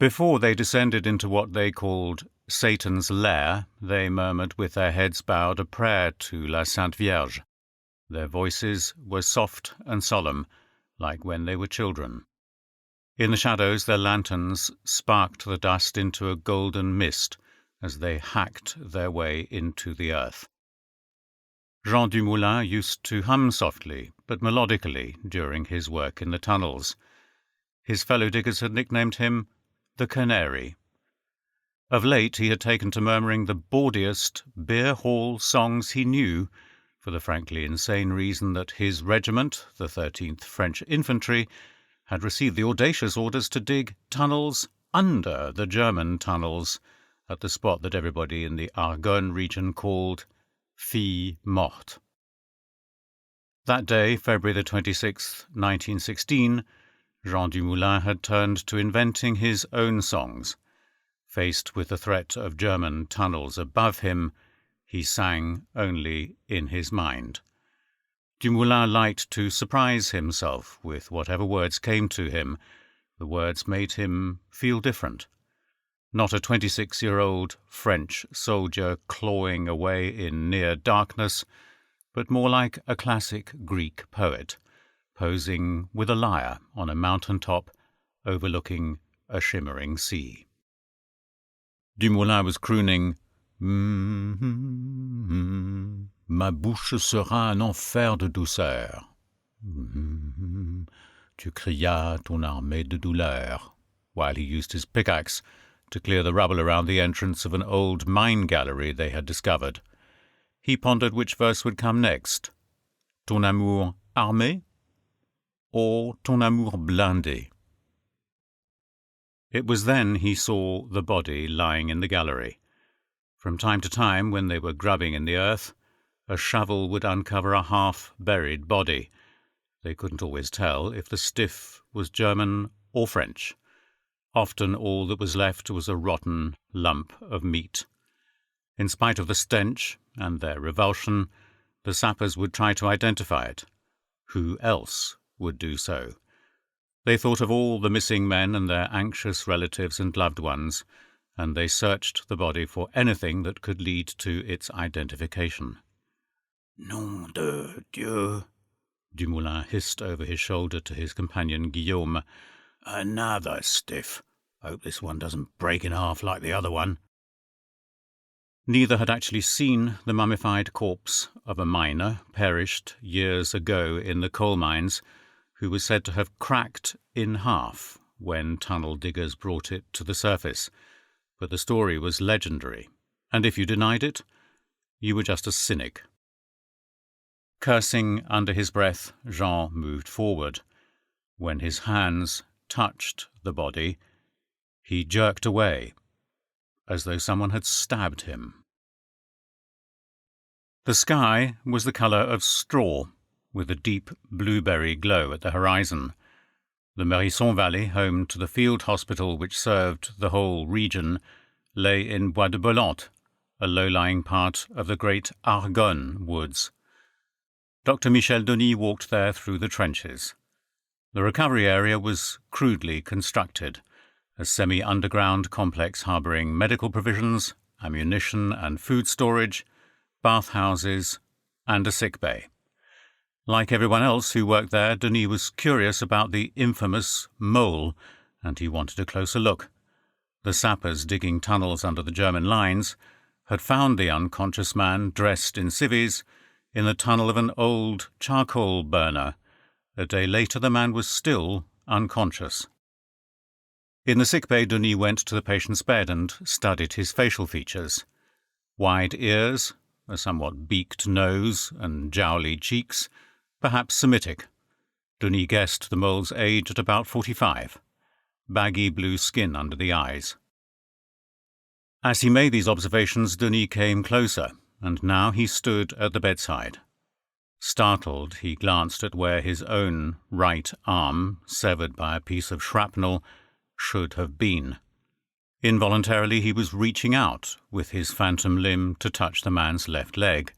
Before they descended into what they called Satan's lair, they murmured with their heads bowed a prayer to La Sainte Vierge. Their voices were soft and solemn, like when they were children. In the shadows their lanterns sparked the dust into a golden mist as they hacked their way into the earth. Jean Dumoulin used to hum softly but melodically during his work in the tunnels. His fellow diggers had nicknamed him the Canary. Of late he had taken to murmuring the bawdiest beer hall songs he knew, for the frankly insane reason that his regiment, the 13th French Infantry, had received the audacious orders to dig tunnels under the German tunnels at the spot that everybody in the Argonne region called Fille Morte. That day, February the 26th, 1916, Jean Dumoulin had turned to inventing his own songs. Faced with the threat of German tunnels above him, he sang only in his mind. Dumoulin liked to surprise himself with whatever words came to him. The words made him feel different. Not a 26-year-old French soldier clawing away in near darkness, but more like a classic Greek poet, posing with a lyre on a mountain top overlooking a shimmering sea. Dumoulin was crooning, Ma bouche sera un enfer de douceur. Tu crias ton armée de douleur, while he used his pickaxe to clear the rubble around the entrance of an old mine gallery they had discovered. He pondered which verse would come next. Ton amour armé or ton amour blindé? It was then he saw the body lying in the gallery. From time to time, when they were grubbing in the earth, a shovel would uncover a half-buried body. They couldn't always tell if the stiff was German or French. Often all that was left was a rotten lump of meat. In spite of the stench and their revulsion, the sappers would try to identify it. Who else would do so? They thought of all the missing men and their anxious relatives and loved ones, and they searched the body for anything that could lead to its identification. Nom de Dieu, Dumoulin hissed over his shoulder to his companion Guillaume. Another stiff. Hope this one doesn't break in half like the other one. Neither had actually seen the mummified corpse of a miner perished years ago in the coal mines, who was said to have cracked in half when tunnel diggers brought it to the surface. But the story was legendary, and if you denied it, you were just a cynic. Cursing under his breath, Jean moved forward. When his hands touched the body, he jerked away, as though someone had stabbed him. The sky was the colour of straw, with a deep blueberry glow at the horizon. The Mérisson Valley, home to the field hospital which served the whole region, lay in Bois de Bolante, a low-lying part of the great Argonne woods. Dr. Michel Denis walked there through the trenches. The recovery area was crudely constructed, a semi-underground complex harbouring medical provisions, ammunition and food storage, bathhouses, and a sick bay. Like everyone else who worked there, Denis was curious about the infamous mole, and he wanted a closer look. The sappers digging tunnels under the German lines had found the unconscious man dressed in civvies in the tunnel of an old charcoal burner. A day later the man was still unconscious. In the sick bay, Denis went to the patient's bed and studied his facial features. Wide ears, a somewhat beaked nose, and jowly cheeks, perhaps Semitic. Denis guessed the mole's age at about 45. Baggy blue skin under the eyes. As he made these observations, Denis came closer, and now he stood at the bedside. Startled, he glanced at where his own right arm, severed by a piece of shrapnel, should have been. Involuntarily he was reaching out with his phantom limb to touch the man's left leg.